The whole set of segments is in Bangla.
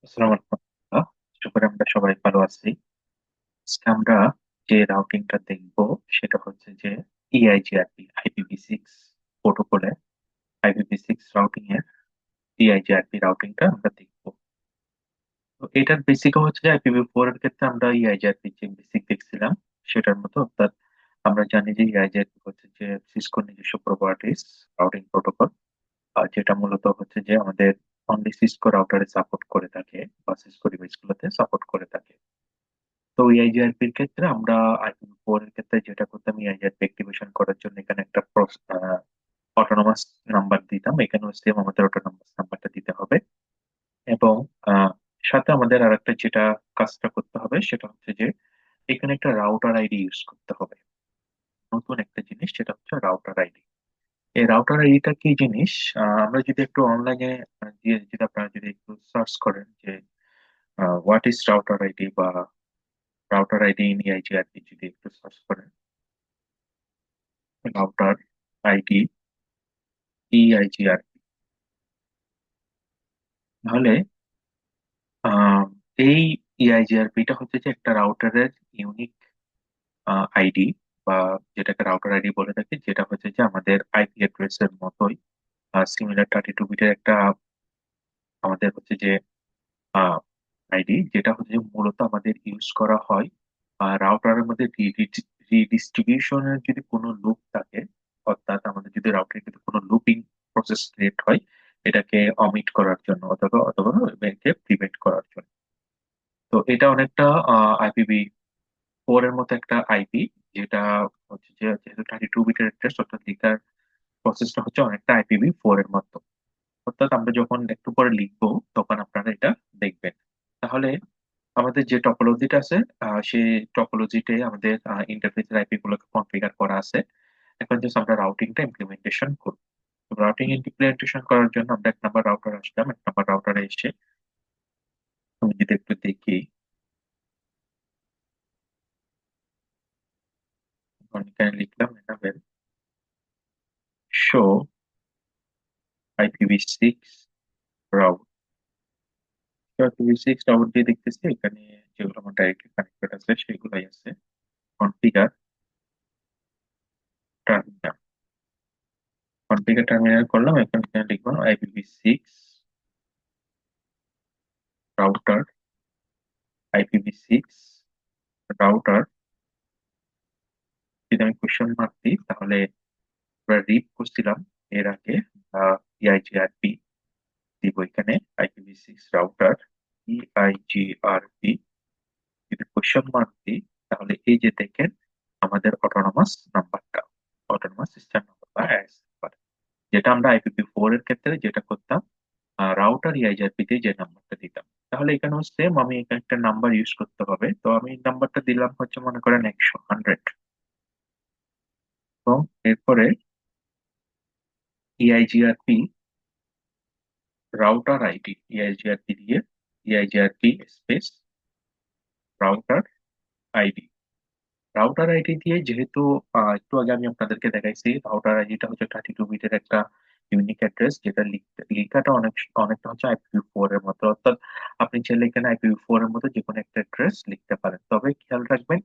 আসসালামু আলাইকুম। আশা করি আমরা সবাই ভালো আছি। আজকে আমরা যে রাউটিংটা দেখব সেটা হচ্ছে যে ইআইজিআরপি IPv6 প্রোটোকলে IPv6 রাউটিং এর ইআইজিআরপি রাউটিংটা আমরা দেখব। তো এটার বেসিক হচ্ছে যে IPv4 এর ক্ষেত্রে আমরা ইআইজিআরপি যে বেসিক দেখছিলাম সেটার মতো, অর্থাৎ আমরা জানি যে ইআইজিআরপি হচ্ছে যে সিসকোর নিজস্ব প্রপার্টিস রাউটিং প্রোটোকল, যেটা মূলত হচ্ছে যে আমাদের অনলি সিসকো রাউটারে সাপোর্ট করে থাকে বা সিসকো ডিভাইস গুলোতে সাপোর্ট করে থাকে। তো ইআইজিআরপি এর ক্ষেত্রে আমরা IPv4 এর ক্ষেত্রে যেটা করতাম, ইআইজিআরপি অ্যাক্টিভেশন করার জন্য এখানে একটা অটোনমাস নাম্বার দিতাম, এখানেও সেম আমাদের অটোনমাস নাম্বারটা দিতে হবে। এবং আহ, সাথে আমাদের আর একটা যেটা কাজটা করতে হবে সেটা হচ্ছে যে এখানে একটা রাউটার আইডি ইউজ করতে হবে। নতুন একটা জিনিস সেটা হচ্ছে রাউটার আইডি। এই রাউটার আইডিটা কি জিনিস, আমরা যদি একটু অনলাইনে দিয়ে যদি আপনারা যদি একটু সার্চ করেন যে হোয়াট ইজ রাউটার আইডি বা রাউটার আইডি ইন ইআইজিআরপি, যদি একটু সার্চ করেন রাউটার আইডি ইআইজিআরপি, তাহলে আহ, এই ইআইজিআরপিটা হচ্ছে যে একটা রাউটারের ইউনিক আইডি, বা যেটাকে রাউটার আইডি বলে থাকি, যেটা হচ্ছে যে আমাদের আইপি অ্যাড্রেস এর মতোই সিমিলার 32 বিটের একটা আমাদের হচ্ছে যে আইডি, যেটা হচ্ছে যে মূলত আমাদের ইউজ করা হয় রাউটারের মধ্যে রিডিস্ট্রিবিউশনের যদি কোনো লুপ থাকে, অর্থাৎ আমাদের যদি রাউটারে যদি কোনো লুপিং প্রসেস ক্রিয়েট হয় এটাকে অমিট করার জন্য, অথবা অথবা একে প্রিভেন্ট করার জন্য। তো এটা অনেকটা IPv4 এর মতো একটা আইপি, যেটা হচ্ছে যে যেহেতু 32 বিটের অ্যাড্রেস, অর্থাৎ লেখার প্রসেসটা হচ্ছে অনেকটা IPv4 এর মতো। অর্থাৎ আমরা যখন একটু পরে লিখবো তখন আপনারা এটা দেখবেন। তাহলে আমাদের যে টপোলজিটা আছে, সেই টপোলজিতে আমাদের ইন্টারফেসের আইপি গুলোকে কনফিগার করা আছে। এখন জাস্ট আমরা রাউটিংটা ইমপ্লিমেন্টেশন করব। রাউটিং ইমপ্লিমেন্টেশন করার জন্য আমরা 1 নাম্বার রাউটার আসলাম। 1 নাম্বার রাউটারে এসে আমি যদি একটু দেখি, আমি এখানে লিখলাম enable show IPv6 route. IPv6 route দিয়ে দেখতেছি এখানে যেগুলো আমার ডাইরেক্টলি কানেক্টেড আছে সেগুলাই আছে। কনফিগার টার্মিনাল, কনফিগার টার্মিনাল করলাম। এখন এখানে লিখবো IPv6 রাউটার, IPv6 রাউটার। যদি আমি কোশ্চেন মার্ক দিই তাহলে আমরা রিড করছিলাম এর আগে ইআইজিআরপি দিব এখানে IPv6 রাউটার ইআইজিআরপি। যদি কোশ্চেন মার্ক দিই তাহলে এই যে দেখেন আমাদের অটোনমাস নাম্বারটা, অটোনমাস সিস্টেম নাম্বার বা অ্যাস নাম্বার, যেটা আমরা IPv4 এর ক্ষেত্রে যেটা করতাম রাউটার ইআইজিআরপি তে যে নাম্বারটা দিতাম। তাহলে এখানেও সেম আমি এখানে একটা নাম্বার ইউজ করতে হবে। তো আমি নাম্বারটা দিলাম হচ্ছে মনে করেন 100। এবং এরপরে ইআইজিআরপি রাউটার আইডি, ইআইজিআরপি দিয়ে ইআইজিআরপি space router ID, router ID দিয়ে যেহেতু একটু আগে আমি আপনাদেরকে দেখাইছি রাউটার আইডিটা হচ্ছে 32 বিটের একটা ইউনিক অ্যাড্রেস, যেটা লেখাটা অনেকটা হচ্ছে IPv4 এর মতো। অর্থাৎ আপনি চাইলে এখানে IPv4 এর মতো যে কোনো একটা অ্যাড্রেস লিখতে পারেন, তবে খেয়াল রাখবেন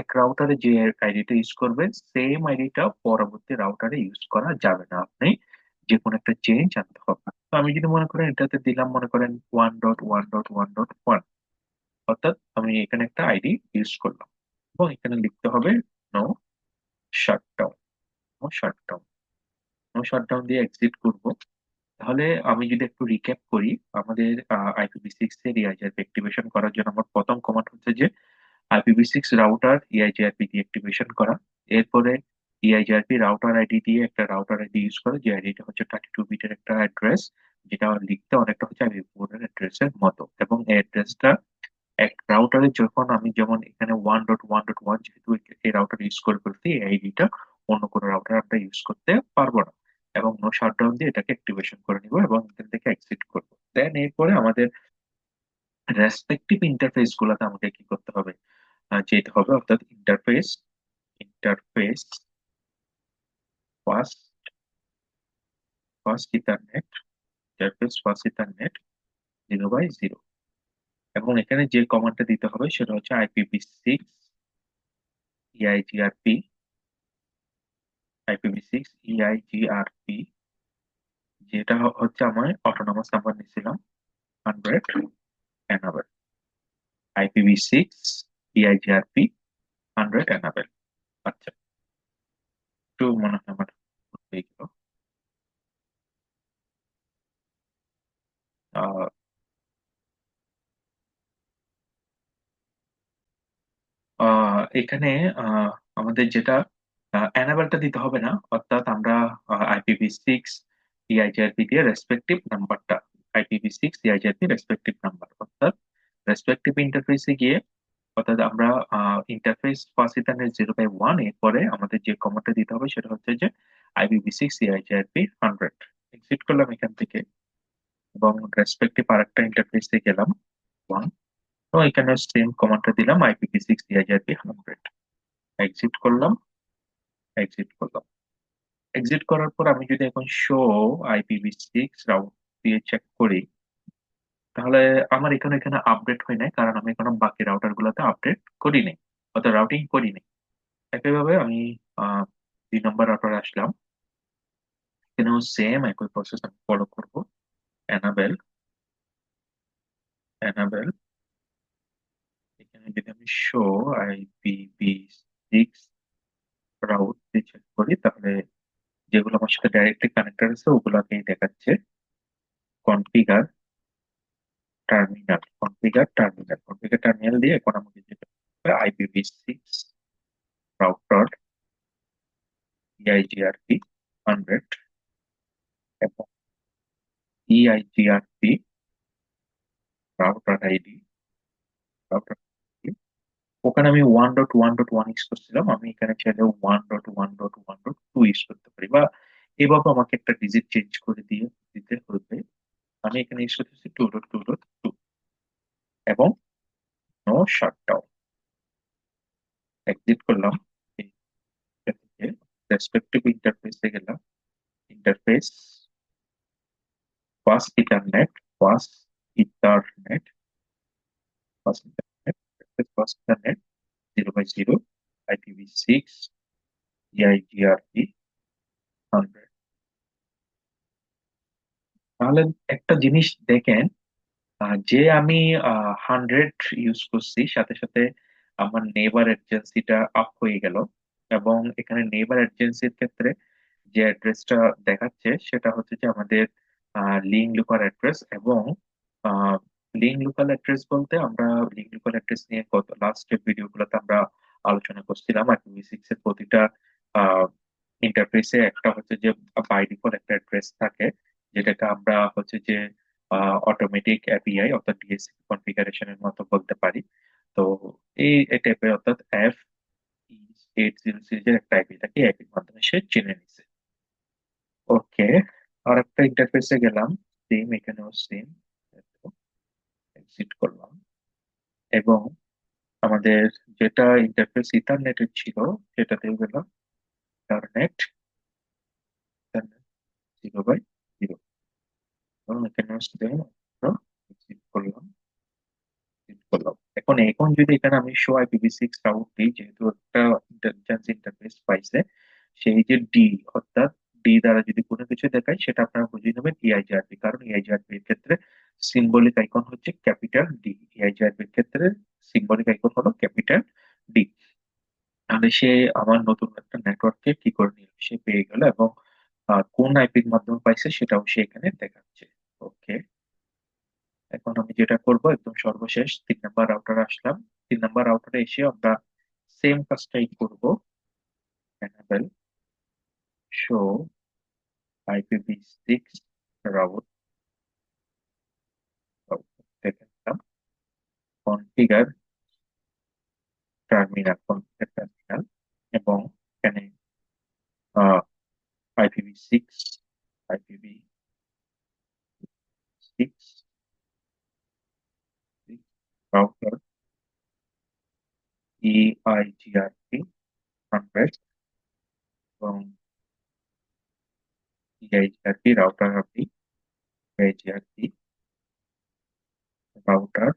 এক রাউটারে যে আইডিটা ইউজ করবেন সেম আইডিটা পরবর্তী রাউটারে ইউজ করা যাবে না, আপনি যে কোনো একটা চেঞ্জ আনতে হবে। তো আমি যদি মনে করেন এটাতে দিলাম মনে করেন 1.1.1.1, অর্থাৎ আমি এখানে একটা আইডি ইউজ করলাম এবং এখানে লিখতে হবে no shutdown, no shutdown, no shutdown দিয়ে এক্সিট করব। তাহলে আমি যদি একটু রিক্যাপ করি, আমাদের IPv6 এর ইআইজিআরপি অ্যাক্টিভেশন করার জন্য আমার প্রথম কমান্ড হচ্ছে যে IPv6 রাউটার ইআইজিআরপি দিয়ে অ্যাক্টিভেশন করা। এরপরে ইআইজিআরপি রাউটার আইডি দিয়ে একটা রাউটার আইডি ইউজ করা, যে আইডিটা হচ্ছে 32 বিটের একটা অ্যাড্রেস, যেটা লিখতে অনেকটা হচ্ছে IPv4 এর অ্যাড্রেসের মতো। এবং এই অ্যাড্রেসটা এক রাউটারে যখন আমি যেমন এখানে 1.1.1, যেহেতু এই রাউটার ইউজ করে ফেলছি এই আইডিটা অন্য কোনো রাউটার আমরা ইউজ করতে পারবো না। এবং নো শাটডাউন দিয়ে এটাকে অ্যাক্টিভেশন করে নিব এবং এখান থেকে এক্সিট করবো। দেন এরপরে আমাদের রেসপেক্টিভ ইন্টারফেস গুলাতে আমাকে কি করতে হবে, যেতে হবে, অর্থাৎ interface, interface first, first ethernet, interface first ethernet 0/0। এবং এখানে যে কমান্ডটা দিতে হবে সেটা হচ্ছে IPv6 EIGRP, IPv6 EIGRP, যেটা হচ্ছে আমার অটোনমাস নাম্বার নিয়েছিলাম 100 এনাবেল। IPv6 EIGRP 100 enable. আচ্ছা, একটু মনে হয় আমার হয়ে গেল। আহ, এখানে আহ, আমাদের যেটা অ্যানাবেলটা দিতে হবে না, অর্থাৎ আমরা IPv6 EIGRP দিয়ে রেসপেক্টিভ নাম্বারটা, IPv6 EIGRP রেসপেক্টিভ নাম্বার, অর্থাৎ রেসপেক্টিভ ইন্টারফেসে গিয়ে, অর্থাৎ আমরা ইন্টারফেস ফার্স্ট ইথারনেট 0/1 এরপরে আমাদের যে কমান্ডটা দিতে হবে সেটা হচ্ছে যে IPv6 EIGRP 100। এক্সিট করলাম এখান থেকে এবং রেসপেক্টিভ আরেকটা ইন্টারফেসে গেলাম 1, তো এখানে সেম কমান্ডটা দিলাম IPv6 EIGRP 100। এক্সিট করলাম, এক্সিট করলাম। এক্সিট করার পর আমি যদি এখন শো IPv6 রাউট দিয়ে চেক করি, তাহলে আমার এখানে এখানে আপডেট হয় নাই, কারণ আমি এখনো বাকি রাউটার গুলোতে আপডেট করিনি, অর্থাৎ রাউটিং করিনি। একইভাবে আমি আহ 2 নম্বর রাউটারে আসলাম, এখানেও সেম একই প্রসেস আমি ফলো করবো। এনাবেল, এনাবেল, এখানে যদি আমি শো IPv6 রাউট দিয়ে চেক করি, তাহলে যেগুলো আমার সাথে ডাইরেক্টলি কানেক্টেড আছে ওগুলোকেই দেখাচ্ছে। Configure terminal, configure terminal, configure terminal দিয়ে এখন আমাকে যেটা IPv6 রাউটার EIGRP 100 এবং EIGRP রাউটার আইডি, রাউটার, ওখানে আমি 1.1.1 ইউজ করছিলাম, আমি এখানে চাইলে 1.1.1.2 ইউজ করতে পারি, বা এভাবে আমাকে একটা ডিজিট চেঞ্জ করে দিয়ে দিতে হবে। আমি এখানে ইউজ করতেছি 2.2.2 এবং নো শাটডাউন। এক্সিট করলাম, রেসপেক্টিভ ইন্টারফেসে গেলাম। ইন্টারফেস বাস ইথারনেট, বাস ইথারনেট, বাস ইথারনেট, বাস ইথারনেট 0/0 IPv6 EIGRP 100। তাহলে একটা জিনিস দেখেন, যে আমি 100 ইউজ করছি, সাথে সাথে আমার নেইবার এডজেন্সিটা আপ হয়ে গেল, এবং এখানে নেইবার এডজেন্সির ক্ষেত্রে যে অ্যাড্রেসটা দেখাচ্ছে সেটা হচ্ছে যে আমাদের লিঙ্ক লোকাল অ্যাড্রেস। এবং লিঙ্ক লোকাল অ্যাড্রেস বলতে আমরা লিঙ্ক লোকাল অ্যাড্রেস নিয়ে গত লাস্টের ভিডিওগুলোতে আমরা আলোচনা করছিলাম। IPv6 এর প্রতিটা ইন্টারফেসে একটা হচ্ছে যে বাই ডিফল্ট একটা অ্যাড্রেস থাকে, যেটাকে আমরা হচ্ছে যে অটোমেটিক এপিআই অর্থাৎ ডিএসসি কনফিগারেশনের মতো বলতে পারি। তো এই টাইপের, অর্থাৎ F800 সিরিজের একটা আইপি থাকে, আইপির মাধ্যমে সে চিনে নিছে। ওকে, আর একটা ইন্টারফেসে গেলাম, সেম, এখানেও সেম। এক্সিট করলাম এবং আমাদের যেটা ইন্টারফেস ইথারনেটের ছিল সেটাতে গেলাম। ইথারনেট, ইথারনেট 0/0 এবং এখানেও সেম। এক্সিট করলাম, এক্সিট করলাম। এখন এখন যদি এখানে আমি শো IPv6 রাউট দিই, যেহেতু একটা ইন্টেলিজেন্স ইন্টারফেস পাইছে, সেই যে ডি, অর্থাৎ ডি দ্বারা যদি কোনো কিছু দেখায় সেটা আপনারা বুঝিয়ে নেবেন EIGRP, কারণ EIGRP এর ক্ষেত্রে সিম্বলিক আইকন হচ্ছে ক্যাপিটাল ডি, EIGRP এর ক্ষেত্রে সিম্বলিক আইকন হলো ক্যাপিটাল ডি। তাহলে সে আমার নতুন একটা নেটওয়ার্ককে কি করে নিল, সে পেয়ে গেল, এবং কোন আইপির মাধ্যমে পাইছে সেটাও সে এখানে দেখাচ্ছে। ওকে, এখন আমি যেটা করব, একদম সর্বশেষ 3 নম্বর রাউটারে আসলাম। 3 নম্বর রাউটারে এসে আমরা সেম কাজটাই করব। enable show IPv6 route, দেখলাম কনফিগার টার্মিনাল, কনফিগার টার্মিনাল, এবং এখানে IPv6, IPv6 রাউটার EIGRP 100 এবং EIGRP রাউটার আপনি EIGRP রাউটার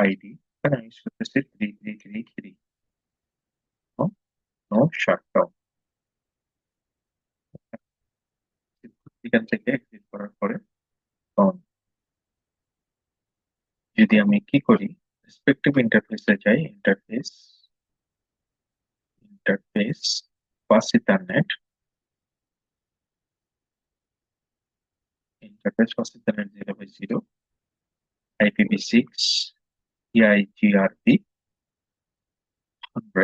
আইডি এখানে ইউজ করতেছি 3333 নো শাটডাউন। এখান থেকে এক্সিট করার পরে on। যদি আমি কি করি, রেসপেক্টিভ ইন্টারফেসে যাই, ইন্টারফেস বাস ইথারনেট, ইন্টারফেস বাস ইথারনেট 0/0 IPv6 EIGRP 100,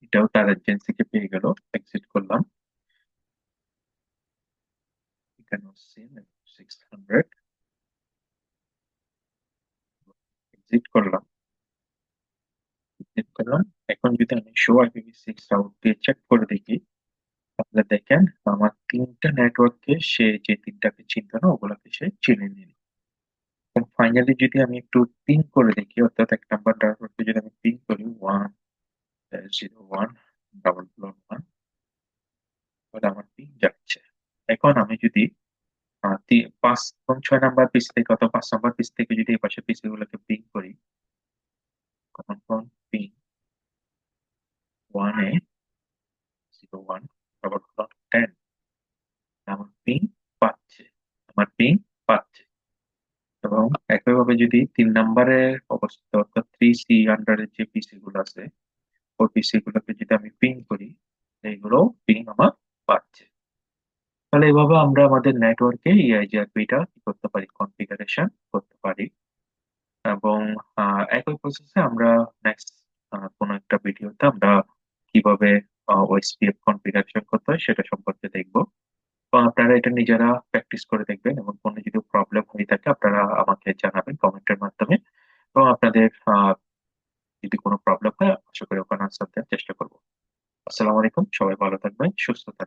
এটাও তার এজেন্সিকে পেয়ে গেল। এক্সিট করলাম, এখানেও সেম 600, এক্সিট করলাম, এক্সিট করলাম। এখন যদি আমি শো IPv6 রাউট দিয়ে চেক করে দেখি, তাহলে দেখেন আমার তিনটা নেটওয়ার্ককে সে যে তিনটাকে চিনতো না ওগুলাকে সে চিনে নিল। এবং ফাইনালি যদি আমি একটু পিং করে দেখি, অর্থাৎ 1 নাম্বার নেটওয়ার্কে যদি আমি পিং করি 101 তাহলে আমার পিং যাচ্ছে। এখন আমি যদি 5 এবং 6 নাম্বার পিস থেকে অথবা 5 নাম্বার পিস থেকে যদি এই পাশের পিস গুলোকে পিং করি, তখন পিং 1A01 আবার 10, আমার পিং পাচ্ছে, আমার পিং পাচ্ছে। এবং একইভাবে যদি 3 নাম্বারের অবস্থা অর্থাৎ 3C আন্ডারের যে পিসি গুলো আছে ওই পিসি গুলোকে যদি আমি পিং করি, এইগুলো পিং আমার পাচ্ছে। তাহলে এইভাবে আমরা আমাদের নেটওয়ার্কে EIGRP-টা কি করতে পারি, কনফিগারেশন করতে পারি। এবং একই প্রসেসে আমরা নেক্সট কোনো একটা ভিডিওতে আমরা কিভাবে OSPF কনফিগারেশন করতে হয় সেটা সম্পর্কে দেখবো। এবং আপনারা এটা নিজেরা প্র্যাকটিস করে দেখবেন এবং কোনো যদি প্রবলেম হয়ে থাকে আপনারা আমাকে জানাবেন কমেন্টের মাধ্যমে। এবং আপনাদের যদি কোনো প্রবলেম হয় আশা করি ওখানে আনসার দেওয়ার চেষ্টা করবো। আসসালামু আলাইকুম, সবাই ভালো থাকবেন, সুস্থ থাকবেন।